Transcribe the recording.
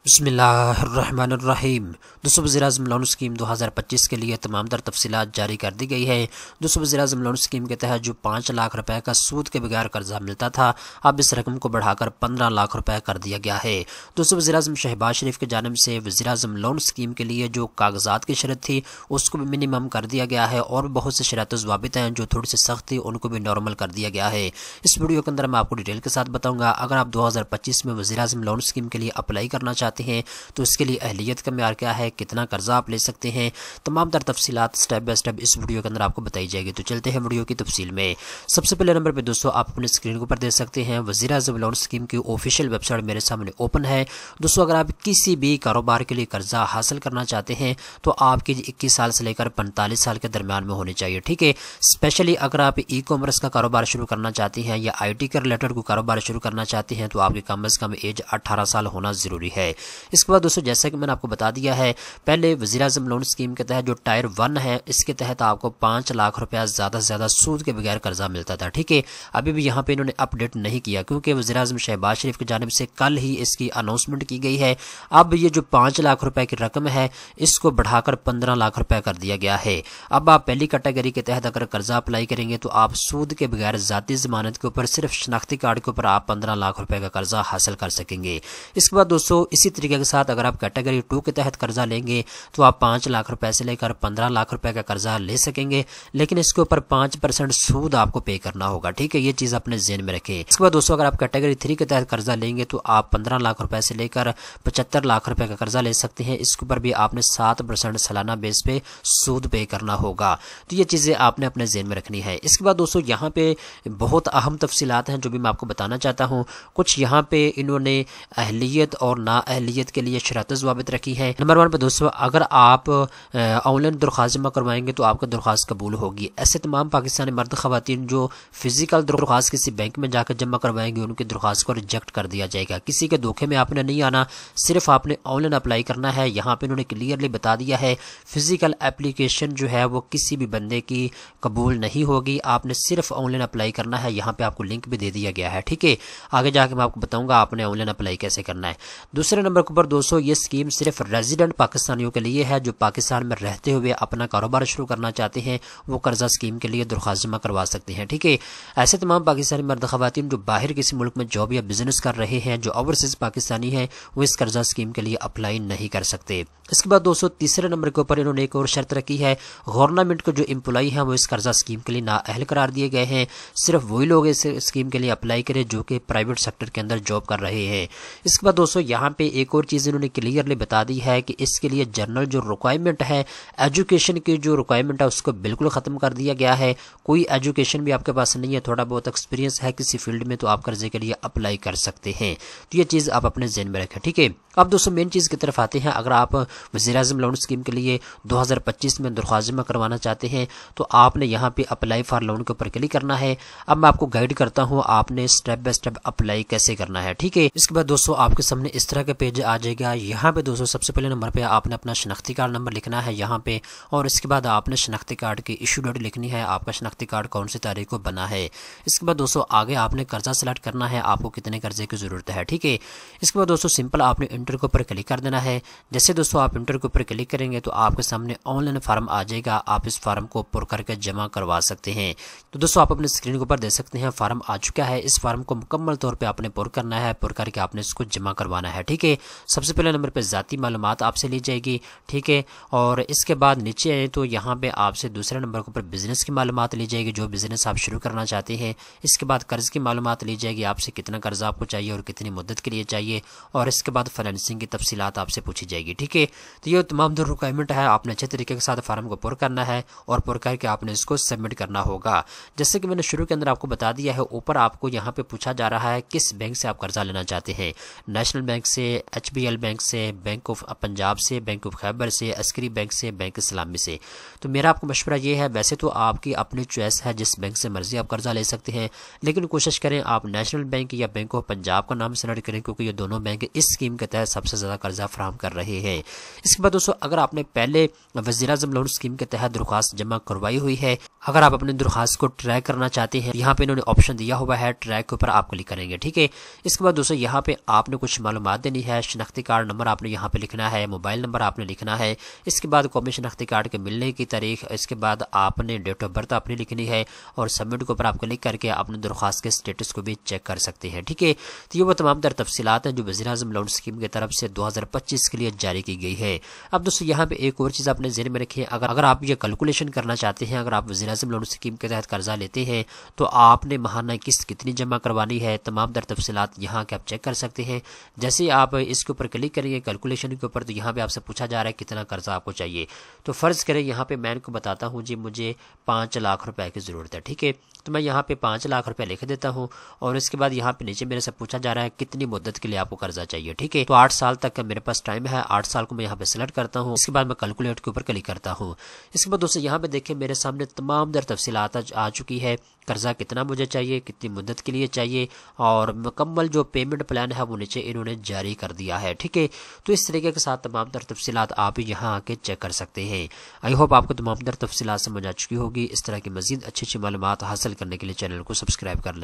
बिस्मिल्लाहिर्रहमानिर्रहीम। दोस्तों, वज़ीर-ए-आज़म लोन स्कीम 2025 के लिए तमाम तर तफसीलात जारी कर दी गई है। दोस्तों, वज़ीर-ए-आज़म लोन स्कीम के तहत जो 5 लाख रुपए का सूद के बगैर कर्जा मिलता था, अब इस रकम को बढ़ाकर 15 लाख रुपए कर दिया गया है। दोस्तों, वज़ीर-ए-आज़म शहबाज शरीफ की जानिब से वज़ीर-ए-आज़म लोन स्कीम के लिए जो कागजात की शरत थी उसको भी मिनिमम कर दिया गया है, और बहुत से शरात ज़वाबित हैं जो थोड़ी सी सख्त थी, उनको भी नॉर्मल कर दिया गया है। इस वीडियो के अंदर मैं आपको डिटेल के साथ बताऊँगा। अगर आप 2025 में वज़ीर-ए-आज़म लोन स्कीम के लिए अप्लाई करना चाहते हैं तो इसके लिए अहलियत का म्यार क्या है, कितना कर्जा आप ले सकते हैं, तमाम तर तफसीलात स्टेप बाय स्टेप इस वीडियो के अंदर आपको बताई जाएगी। तो चलते हैं वीडियो की तफसील में। सबसे पहले नंबर पे दोस्तों आप अपने स्क्रीन के ऊपर देख सकते हैं वज़ीर-ए-आज़म लोन स्कीम की ऑफिशियल वेबसाइट मेरे सामने ओपन है। दोस्तों, अगर आप किसी भी कारोबार के लिए कर्जा हासिल करना चाहते हैं तो आपकी 21 साल से लेकर 45 साल के दरमियान में होनी चाहिए, ठीक है। स्पेशली अगर आप ई कॉमर्स का कारोबार शुरू करना चाहते हैं या IT के रिलेटेड कोई कारोबार शुरू करना चाहते हैं तो आपकी कम से कम एज 18 साल होना ज़रूरी है। इसके बाद दोस्तों, जैसा कि मैंने आपको बता दिया है, पहले वज़ीर-ए-आज़म लोन स्कीम के तहत जो टायर 1 है इसके तहत आपको 5 लाख रुपया ज़्यादा से ज़्यादा सूद के बगैर कर्जा मिलता था, ठीक है। अभी भी यहाँ पे इन्होंने अपडेट नहीं किया क्योंकि वज़ीर-ए-आज़म शहबाज शरीफ की जानिब से कल ही इसकी अनाउंसमेंट की गई है। अब ये जो 5 लाख रुपए की रकम है इसको बढ़ाकर 15 लाख रुपए कर दिया गया है। अब आप पहली कैटेगरी के तहत अगर कर्जा अप्लाई करेंगे तो आप सूद के बगैर ज़ाती ज़मानत के ऊपर सिर्फ शनाख्ती कार्ड के ऊपर आप 15 लाख रुपए का कर्जा हासिल कर सकेंगे। इसके बाद दोस्तों, इसी तरीके के साथ अगर आप कैटेगरी 2 के तहत कर्जा लेंगे तो आप 5 लाख रुपए से लेकर 15 लाख रुपए का कर्जा ले सकेंगे, लेकिन इसके ऊपर 5% सूद आपको पे करना होगा, ठीक है। ये चीज़ अपने ज़हन में रखें। इसके बाद दोस्तों, अगर आप कैटेगरी 3 के तहत कर्जा लेंगे तो आप 15 लाख रुपए से लेकर 75 लाख रुपए का कर्जा ले सकते हैं। इसके ऊपर भी आपने 7% सालाना बेस पे सूद पे करना होगा। तो ये चीज़ें आपने अपने ज़हन में रखनी है। इसके बाद दोस्तों, यहाँ पे बहुत अहम तफसीलात हैं जो भी मैं आपको बताना चाहता हूँ। कुछ यहाँ पे इन्होंने अहलियत और ना अहलियत के लिए शरात ज़वाबित रखी है। नंबर 1 पे दोस्तों, अगर आप ऑनलाइन दरख्वास्त जमा करवाएंगे तो आपका दरख्वास्त कबूल होगी। ऐसे तमाम पाकिस्तानी मर्द ख़वातीन जो फिजिकल दरख्वास्त किसी बैंक में जाकर जमा करवाएंगे उनकी दरख्वास्त को रिजेक्ट कर दिया जाएगा। किसी के धोखे में आपने नहीं आना, सिर्फ आपने ऑनलाइन अप्लाई करना है। यहाँ पे उन्होंने क्लियरली बता दिया है फिजिकल एप्लीकेशन जो है वो किसी भी बंदे की कबूल नहीं होगी, आपने सिर्फ ऑनलाइन अप्लाई करना है। यहाँ पे आपको लिंक भी दे दिया गया है, ठीक है। आगे जाके मैं आपको बताऊंगा आपने ऑनलाइन अप्लाई कैसे करना है। दूसरे नंबर के ऊपर दोस्तों, ये स्कीम सिर्फ रेजिडेंट पाकिस्तानियों के लिए है जो पाकिस्तान में रहते हुए अपना कारोबार शुरू करना चाहते हैं, वो कर्जा स्कीम के लिए दरख्वास्त जमा करवा सकते हैं, ठीक है। ऐसे तमाम पाकिस्तानी मर्द ख़वातीन जो बाहर किसी मुल्क में जॉब या बिजनेस कर रहे हैं, जो ओवरसीज पाकिस्तानी हैं, वो इस कर्जा स्कीम के लिए अप्लाई नहीं कर सकते। इसके बाद दोस्तों, तीसरे नंबर के ऊपर इन्होंने एक और शर्त रखी है, गवर्नमेंट के जो एम्प्लॉई हैं वो इस कर्जा स्कीम के लिए नाअहल करार दिए गए हैं। सिर्फ वही लोग इस स्कीम के लिए अप्लाई करें जो कि प्राइवेट सेक्टर के अंदर जॉब कर रहे हैं। इसके बाद दोस्तों, यहाँ पे एक और चीज़ इन्होंने क्लियरली बता दी है कि इसके लिए जनरल जो रिक्वायरमेंट है, एजुकेशन की जो रिक्वायरमेंट है उसको बिल्कुल ख़त्म कर दिया गया है। कोई एजुकेशन भी आपके पास नहीं है, थोड़ा बहुत एक्सपीरियंस है किसी फील्ड में, तो आप कर्जे के लिए अप्लाई कर सकते हैं। तो ये चीज़ आप अपने ज़हन में रखें, ठीक है। अब दोस्तों, मेन चीज़ की तरफ आते हैं। अगर आप वज़ीर-ए-आज़म लोन स्कीम के लिए 2025 में दरख्वास्त जमा करवाना चाहते हैं तो आपने यहाँ पे अप्लाई फॉर लोन के ऊपर क्लिक करना है। अब मैं आपको गाइड करता हूँ आपने स्टेप बाय स्टेप अप्लाई कैसे करना है, ठीक है। इसके बाद दोस्तों, आपके सामने इस तरह का पेज आ जाएगा। यहाँ पे दोस्तों, सबसे पहले नंबर पे आपने अपना शनाख्ती कार्ड नंबर लिखना है यहाँ पे, और इसके बाद आपने शनाख्ती कार्ड की इशू डेट लिखनी है, आपका शनाख्ती कार्ड कौन सी तारीख को बना है। इसके बाद दोस्तों, आगे आपने कर्जा सेलेक्ट करना है, आपको कितने कर्जे की ज़रूरत है, ठीक है। इसके बाद दोस्तों, सिंपल आपने इंटर के ऊपर क्लिक कर देना है। जैसे दोस्तों आप इंटर के ऊपर क्लिक करेंगे तो आपके सामने ऑनलाइन फार्म आ जाएगा, आप इस फार्म को पुर करके जमा करवा सकते हैं। तो दोस्तों, आप अपने स्क्रीन के ऊपर देख सकते हैं फार्म आ चुका है। इस फार्म को मुकम्मल तौर पे आपने पुर करना है, पुर करके आपने इसको जमा करवाना है, ठीक है। सबसे पहले नंबर पे ज़ाती मालूमात आपसे ली जाएगी, ठीक है। और इसके बाद नीचे आए तो यहाँ पे आपसे दूसरे नंबर के ऊपर बिजनेस की मालूमात ली जाएगी, जो बिजनेस आप शुरू करना चाहते हैं। इसके बाद कर्ज की मालूमात ली जाएगी, आपसे कितना कर्जा आपको चाहिए और कितनी मुद्दत के लिए चाहिए, और इसके बाद फाइनेंसिंग की तफसीलात आपसे पूछी जाएगी, ठीक है। तो ये तमाम जो रिक्वायरमेंट है आपने अच्छे तरीके के साथ फार्म को पुर करना है और पुर करके आपने इसको सबमिट करना होगा। जैसे कि मैंने शुरू के अंदर आपको बता दिया है, ऊपर आपको यहाँ पे पूछा जा रहा है किस बैंक से आप कर्जा लेना चाहते हैं, नेशनल बैंक से, HBL बैंक से, बैंक ऑफ पंजाब से, बैंक ऑफ खैबर से, अस्करी बैंक से, बैंक इस्लामी से। तो मेरा आपको मशवरा ये है, वैसे तो आपकी अपनी चॉइस है, जिस बैंक से मर्जी आप कर्जा ले सकते हैं, लेकिन कोशिश करें आप नेशनल बैंक या बैंक ऑफ पंजाब का नाम सेलेक्ट करें क्योंकि ये दोनों बैंक इस स्कीम के तहत सबसे ज़्यादा कर्जा फराहम कर रहे हैं। इसके बाद दोस्तों, अगर आपने पहले वज़ीर-ए-आज़म लोन स्कीम के तहत दरख्वास्त जमा करवाई हुई है, अगर आप अपनी दरख्वास्त को ट्रैक करना चाहते हैं, यहाँ पे इन्होंने ऑप्शन दिया हुआ है, ट्रैक के ऊपर आप क्लिक करेंगे, ठीक है। इसके बाद दोस्तों, यहाँ पे आपने कुछ मालूमात देनी है। है शनाख्ती कार्ड नंबर आपने यहाँ पे लिखना है, मोबाइल नंबर आपने लिखना है, इसके बाद कौमी शनाख्ती कार्ड के मिलने की तारीख, इसके बाद आपने डेट ऑफ बर्थ अपनी लिखनी है और सबमिट के ऊपर आप क्लिक करके अपने दरख्वास्त के स्टेटस को भी चेक कर सकते हैं। ठीक है, तो ये वो तमाम तर तफसीलात हैं जो वज़ीर-ए-आज़म लोन स्कीम की तरफ से 2025 के लिए जारी की गई है। अब दोस्तों यहाँ पे एक और चीज़ अपने ज़हन में रखिए, अगर आप ये कैलकुलेशन करना चाहते हैं, अगर आप वज़ीर-ए-आज़म लोन स्कीम के तहत कर्जा लेते हैं तो आपने माहाना किस्त कितनी जमा करवानी है, तमाम तर तफसीलात यहाँ के आप चेक कर सकते हैं। जैसे ही आप इसके ऊपर क्लिक करेंगे कैलकुलेशन के ऊपर, तो यहाँ पे आपसे पूछा जा रहा है कितना कर्जा आपको चाहिए। तो फ़र्ज़ करें यहाँ पे मैं इनको बताता हूँ जी मुझे 5 लाख रुपए की ज़रूरत है। ठीक है, तो मैं यहाँ पे 5 लाख रुपए लिख देता हूँ और इसके बाद यहाँ पे नीचे मेरे से पूछा जा रहा है कितनी मुद्दत के लिए आपको कर्जा चाहिए। ठीक है, तो 8 साल तक का मेरे पास टाइम है, 8 साल को मैं यहाँ पे सिलेक्ट करता हूँ। इसके बाद मैं कैलकुलेट के ऊपर क्लिक करता हूँ। इसके बाद दोस्तों यहाँ पे देखिए मेरे सामने तमाम दर तफसीलात आ चुकी है, कर्जा कितना मुझे चाहिए, कितनी मुद्दत के लिए चाहिए और मुकम्मल जो पेमेंट प्लान है वो नीचे इन्होंने जारी कर दिया है। ठीक है, तो इस तरीके के साथ तमाम तर तफसीलात आप यहाँ आके चेक कर सकते हैं। आई होप आपको तमाम तर तफसीलात समझ आ चुकी होगी। इस तरह की मजीद अच्छी अच्छी मालूमात हासिल करने के लिए चैनल को सब्सक्राइब कर लें।